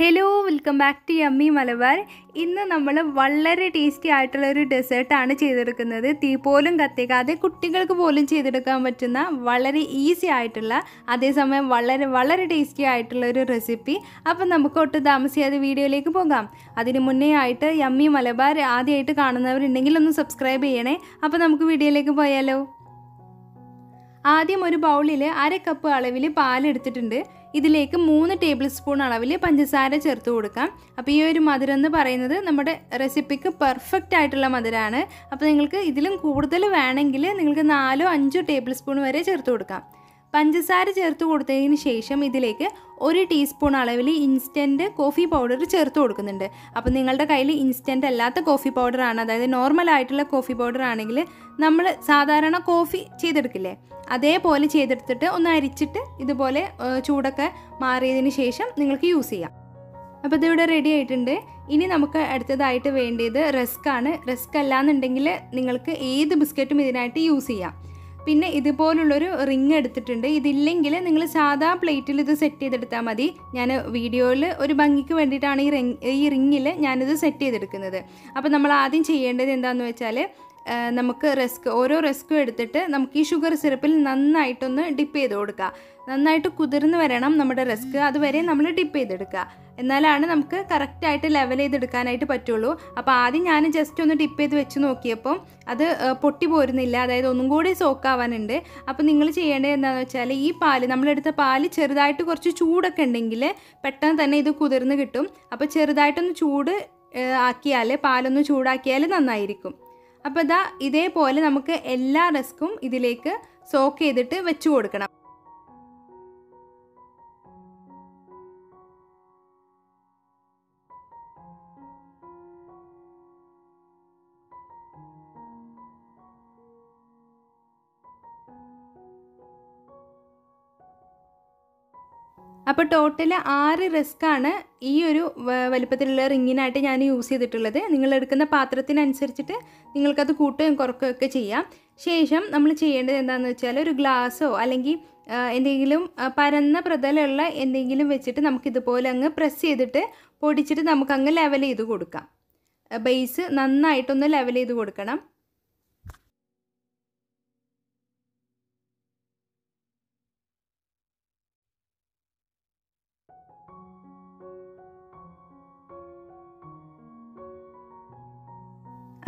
Hello welcome back to yummy Malabar. ഇന്ന് നമ്മൾ വളരെ ടേസ്റ്റി ആയിട്ടുള്ളൊരു ഡെസേർട്ടാണ് ചെയ്തെടുക്കുന്നത്. തീ പോലും കത്തിക്കാതെ കുട്ടികൾക്ക് പോലും ചെയ്തെടുക്കാൻ പറ്റുന്ന വളരെ ഈസി ആയിട്ടുള്ള അതേസമയം വളരെ ടേസ്റ്റി ആയിട്ടുള്ളൊരു റെസിപ്പി. അപ്പം നമുക്ക് ഒട്ടും താമസിയാതെ വീഡിയോയിലേക്ക് പോകാം. അതിന് മുന്നേ ആയിട്ട് യമ്മി മലബാർ ആദ്യമായിട്ട് കാണുന്നവരുണ്ടെങ്കിൽ ഒന്ന് സബ്സ്ക്രൈബ് ചെയ്യണേ. അപ്പോൾ നമുക്ക് വീഡിയോയിലേക്ക് പോയാലോ. ആദ്യം ഒരു ബൗളിൽ 1/2 കപ്പ് അളവിൽ പാലെടുത്തിട്ടുണ്ട്. ഇതിലേക്ക് 3 ടേബിൾ സ്പൂൺ അളവിൽ പഞ്ചസാര ചേർത്ത് കൊടുക്കാം. അപ്പോൾ ഈ ഒരു മധുരം എന്ന് പറയുന്നത് നമ്മുടെ റെസിപ്പിക്ക് പെർഫെക്റ്റ് ആയിട്ടുള്ള മധുരമാണ്. അപ്പോൾ നിങ്ങൾക്ക് ഇതിലും കൂടുതൽ വേണമെങ്കിൽ നിങ്ങൾക്ക് 4-5 ടേബിൾ സ്പൂൺ വരെ ചേർത്ത് കൊടുക്കാം. പഞ്ചസാര ചേർത്ത് കൊടുത്തതിന് ശേഷം ഇതിലേക്ക് 1 ടീസ്പൂൺ അളവിൽ ഇൻസ്റ്റൻറ്റ് കോഫി പൗഡർ ചേർത്ത് കൊടുക്കുന്നുണ്ട്. അപ്പോൾ നിങ്ങളുടെ കയ്യിൽ ഇൻസ്റ്റൻറ്റ് അല്ലാത്ത കോഫി പൗഡറാണ്, അതായത് നോർമൽ ആയിട്ടുള്ള കോഫി പൗഡർ ആണെങ്കിൽ നമ്മൾ സാധാരണ കോഫി ചെയ്തെടുക്കില്ലേ, അതേപോലെ ചെയ്തെടുത്തിട്ട് ഒന്ന് അരിച്ചിട്ട് ഇതുപോലെ ചൂടൊക്കെ മാറിയതിന് ശേഷം നിങ്ങൾക്ക് യൂസ് ചെയ്യാം. അപ്പോൾ ഇതിവിടെ റെഡി ആയിട്ടുണ്ട്. ഇനി നമുക്ക് അടുത്തതായിട്ട് വേണ്ടത് റസ്ക്കാണ്. റസ്ക് അല്ലാന്നുണ്ടെങ്കിൽ നിങ്ങൾക്ക് ഏത് ബിസ്ക്കറ്റും ഇതിനായിട്ട് യൂസ് ചെയ്യാം. പിന്നെ ഇതുപോലുള്ളൊരു റിങ് എടുത്തിട്ടുണ്ട്. ഇതില്ലെങ്കിൽ നിങ്ങൾ സാധാ പ്ലേറ്റിൽ ഇത് സെറ്റ് ചെയ്തെടുത്താൽ മതി. ഞാൻ വീഡിയോയിൽ ഒരു ഭംഗിക്ക് വേണ്ടിയിട്ടാണ് ഈ റിങ്ങിൽ ഞാനിത് സെറ്റ് ചെയ്തെടുക്കുന്നത്. അപ്പോൾ നമ്മൾ ആദ്യം ചെയ്യേണ്ടത് എന്താണെന്ന് വെച്ചാൽ നമുക്ക് ഓരോ റസ്ക്കും എടുത്തിട്ട് നമുക്ക് ഈ ഷുഗർ സിറപ്പിൽ നന്നായിട്ടൊന്ന് ഡിപ്പ് ചെയ്ത് കൊടുക്കുക. നന്നായിട്ട് കുതിർന്ന് വരണം നമ്മുടെ റസ്ക്, അതുവരെ നമ്മൾ ഡിപ്പ് ചെയ്തെടുക്കുക. എന്നാലാണ് നമുക്ക് കറക്റ്റായിട്ട് ലെവൽ ചെയ്തെടുക്കാനായിട്ട് പറ്റുള്ളൂ. അപ്പോൾ ആദ്യം ഞാൻ ജസ്റ്റ് ഒന്ന് ഡിപ്പ് ചെയ്ത് വെച്ച് നോക്കിയപ്പോൾ അത് പൊട്ടി പോരുന്നില്ല, അതായത് ഒന്നും കൂടി സോക്കാവാനുണ്ട്. അപ്പോൾ നിങ്ങൾ ചെയ്യേണ്ടത് എന്താണെന്ന് വെച്ചാൽ ഈ നമ്മളെടുത്ത പാല് ചെറുതായിട്ട് കുറച്ച് ചൂടൊക്കെ ഉണ്ടെങ്കിൽ പെട്ടെന്ന് തന്നെ ഇത് കുതിർന്ന് കിട്ടും. അപ്പോൾ ചെറുതായിട്ടൊന്ന് ചൂട് ആക്കിയാൽ, പാലൊന്ന് ചൂടാക്കിയാൽ നന്നായിരിക്കും. അപ്പോൾ ഇതേപോലെ നമുക്ക് എല്ലാ റസ്ക്കും ഇതിലേക്ക് സോക്ക് ചെയ്തിട്ട് വെച്ച് കൊടുക്കണം. അപ്പോൾ ടോട്ടൽ 6 റസ്ക്കാണ് ഈ ഒരു വലിപ്പത്തിലുള്ള റിങ്ങിനായിട്ട് ഞാൻ യൂസ് ചെയ്തിട്ടുള്ളത്. നിങ്ങളെടുക്കുന്ന പാത്രത്തിനനുസരിച്ചിട്ട് നിങ്ങൾക്കത് കൂട്ടുകയും കുറക്കുകയൊക്കെ ചെയ്യാം. ശേഷം നമ്മൾ ചെയ്യേണ്ടത് എന്താണെന്ന് വെച്ചാൽ ഒരു ഗ്ലാസ്സോ അല്ലെങ്കിൽ എന്തെങ്കിലും പരന്ന പ്രതലമുള്ള എന്തെങ്കിലും വെച്ചിട്ട് നമുക്കിതുപോലെ അങ്ങ് പ്രസ് ചെയ്തിട്ട് പൊടിച്ചിട്ട് നമുക്കങ്ങ് ലെവൽ ചെയ്ത് കൊടുക്കാം. ബേസ് നന്നായിട്ടൊന്ന് ലെവൽ ചെയ്ത് കൊടുക്കണം.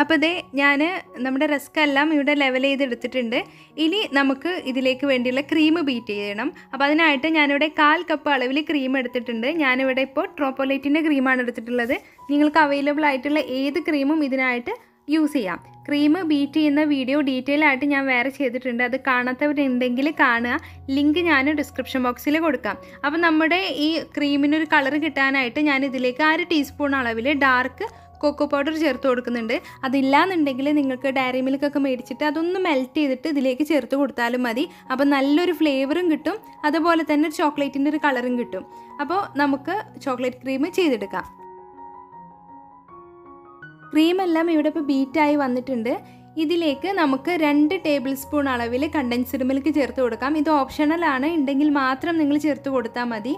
അപ്പോൾ ഞാൻ നമ്മുടെ റസ്ക്കെല്ലാം ഇവിടെ ലെവൽ ചെയ്തെടുത്തിട്ടുണ്ട്. ഇനി നമുക്ക് ഇതിലേക്ക് വേണ്ടിയുള്ള ക്രീം ബീറ്റ് ചെയ്യണം. അപ്പോൾ അതിനായിട്ട് ഞാനിവിടെ 1/4 കപ്പ് അളവിൽ ക്രീം എടുത്തിട്ടുണ്ട്. ഞാനിവിടെ ഇപ്പോൾ ട്രോപ്പോലൈറ്റിൻ്റെ ക്രീമാണ് എടുത്തിട്ടുള്ളത്. നിങ്ങൾക്ക് അവൈലബിൾ ആയിട്ടുള്ള ഏത് ക്രീമും ഇതിനായിട്ട് യൂസ് ചെയ്യാം. ക്രീം ബീറ്റ് ചെയ്യുന്ന വീഡിയോ ഡീറ്റെയിൽ ആയിട്ട് ഞാൻ വേറെ ചെയ്തിട്ടുണ്ട്. അത് കാണാത്തവരുണ്ടെങ്കിൽ കാണുക. ലിങ്ക് ഞാൻ ഡിസ്ക്രിപ്ഷൻ ബോക്സിൽ കൊടുക്കാം. അപ്പോൾ നമ്മുടെ ഈ ക്രീമിനൊരു കളർ കിട്ടാനായിട്ട് ഞാൻ ഇതിലേക്ക് 1/2 ടീസ്പൂൺ അളവിൽ ഡാർക്ക് കൊക്കോ പൗഡർ ചേർത്ത് കൊടുക്കുന്നുണ്ട്. അതില്ലാന്നുണ്ടെങ്കിൽ നിങ്ങൾക്ക് ഡയറി മിൽക്കൊക്കെ മേടിച്ചിട്ട് അതൊന്ന് മെൽറ്റ് ചെയ്തിട്ട് ഇതിലേക്ക് ചേർത്ത് കൊടുത്താലും മതി. അപ്പോൾ നല്ലൊരു ഫ്ലേവറും കിട്ടും, അതുപോലെ തന്നെ ചോക്ലേറ്റിൻ്റെ ഒരു കളറും കിട്ടും. അപ്പോൾ നമുക്ക് ചോക്ലേറ്റ് ക്രീം ചെയ്തെടുക്കാം. ക്രീമെല്ലാം ഇവിടെ ഇപ്പോൾ ബീറ്റായി വന്നിട്ടുണ്ട്. ഇതിലേക്ക് നമുക്ക് 2 ടേബിൾ സ്പൂൺ അളവിൽ കണ്ടൻസ്ഡ് മിൽക്ക് ചേർത്ത് കൊടുക്കാം. ഇത് ഓപ്ഷണലാണ്, ഉണ്ടെങ്കിൽ മാത്രം നിങ്ങൾ ചേർത്ത് കൊടുത്താൽ മതി.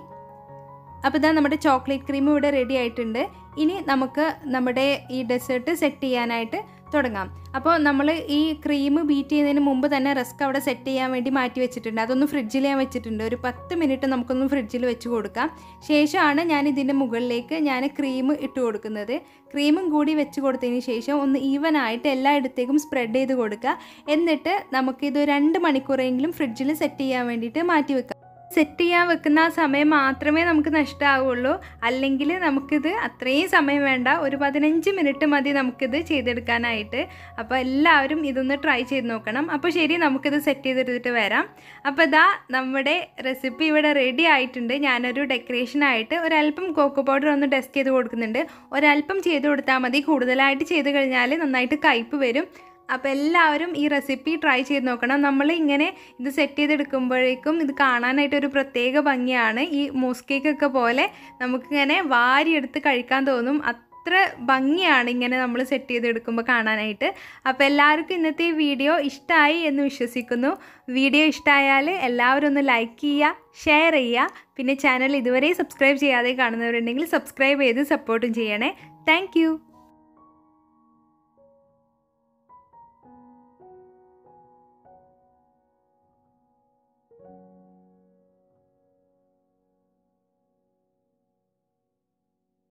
അപ്പോൾ നമ്മുടെ ചോക്ലേറ്റ് ക്രീം ഇവിടെ റെഡി ആയിട്ടുണ്ട്. ഇനി നമുക്ക് നമ്മുടെ ഈ ഡെസേർട്ട് സെറ്റ് ചെയ്യാനായിട്ട് തുടങ്ങാം. അപ്പോൾ നമ്മൾ ഈ ക്രീം ബീറ്റ് ചെയ്യുന്നതിന് മുമ്പ് തന്നെ റസ്ക് അവിടെ സെറ്റ് ചെയ്യാൻ വേണ്ടി മാറ്റി വെച്ചിട്ടുണ്ട്. അതൊന്ന് ഫ്രിഡ്ജിൽ ഞാൻ വെച്ചിട്ടുണ്ട്. ഒരു 10 മിനിറ്റ് നമുക്കൊന്ന് ഫ്രിഡ്ജിൽ വെച്ച് കൊടുക്കാം. ശേഷമാണ് ഞാൻ ഇതിൻ്റെ മുകളിലേക്ക് ക്രീം ഇട്ട് കൊടുക്കുന്നത്. ക്രീമും കൂടി വെച്ച് കൊടുത്തതിന് ശേഷം ഒന്ന് ഈവനായിട്ട് എല്ലായിടത്തേക്കും സ്പ്രെഡ് ചെയ്ത് കൊടുക്കുക. എന്നിട്ട് നമുക്കിത് 2 മണിക്കൂറെങ്കിലും ഫ്രിഡ്ജിൽ സെറ്റ് ചെയ്യാൻ വേണ്ടിയിട്ട് മാറ്റി വെക്കാം. സെറ്റ് ചെയ്യാൻ വെക്കുന്ന ആ സമയം മാത്രമേ നമുക്ക് നഷ്ടമാവുള്ളൂ, അല്ലെങ്കിൽ നമുക്കിത് അത്രയും സമയം വേണ്ട. ഒരു 15 മിനിറ്റ് മതി നമുക്കിത് ചെയ്തെടുക്കാനായിട്ട്. അപ്പോൾ എല്ലാവരും ഇതൊന്ന് ട്രൈ ചെയ്ത് നോക്കണം. അപ്പോൾ ശരി, നമുക്കിത് സെറ്റ് ചെയ്തെടുത്തിട്ട് വരാം. അപ്പോൾ നമ്മുടെ റെസിപ്പി ഇവിടെ റെഡി ആയിട്ടുണ്ട്. ഞാനൊരു ഡെക്കറേഷനായിട്ട് ഒരല്പം കോക്കോ പൗഡർ ഒന്ന് ഡസ്റ്റ് ചെയ്ത് കൊടുക്കുന്നുണ്ട്. ഒരല്പം ചെയ്ത് കൊടുത്താൽ മതി, കൂടുതലായിട്ട് ചെയ്ത് കഴിഞ്ഞാൽ നന്നായിട്ട് കയ്പ്പ് വരും. അപ്പോൾ എല്ലാവരും ഈ റെസിപ്പി ട്രൈ ചെയ്ത് നോക്കണം. നമ്മൾ ഇങ്ങനെ ഇത് സെറ്റ് ചെയ്തെടുക്കുമ്പോഴേക്കും ഇത് കാണാനായിട്ടൊരു പ്രത്യേക ഭംഗിയാണ്. ഈ മൂസ് കേക്കൊക്കെ പോലെ നമുക്കിങ്ങനെ വാരിയെടുത്ത് കഴിക്കാൻ തോന്നും. അത്ര ഭംഗിയാണ് ഇങ്ങനെ നമ്മൾ സെറ്റ് ചെയ്തെടുക്കുമ്പോൾ കാണാനായിട്ട്. അപ്പോൾ എല്ലാവർക്കും ഇന്നത്തെ വീഡിയോ ഇഷ്ടമായി എന്ന് വിശ്വസിക്കുന്നു. വീഡിയോ ഇഷ്ടമായാൽ എല്ലാവരും ഒന്ന് ലൈക്ക് ചെയ്യുക, ഷെയർ ചെയ്യുക. പിന്നെ ചാനൽ ഇതുവരെ സബ്സ്ക്രൈബ് ചെയ്യാതെ കാണുന്നവരുണ്ടെങ്കിൽ സബ്സ്ക്രൈബ് ചെയ്ത് സപ്പോർട്ടും ചെയ്യണേ. താങ്ക്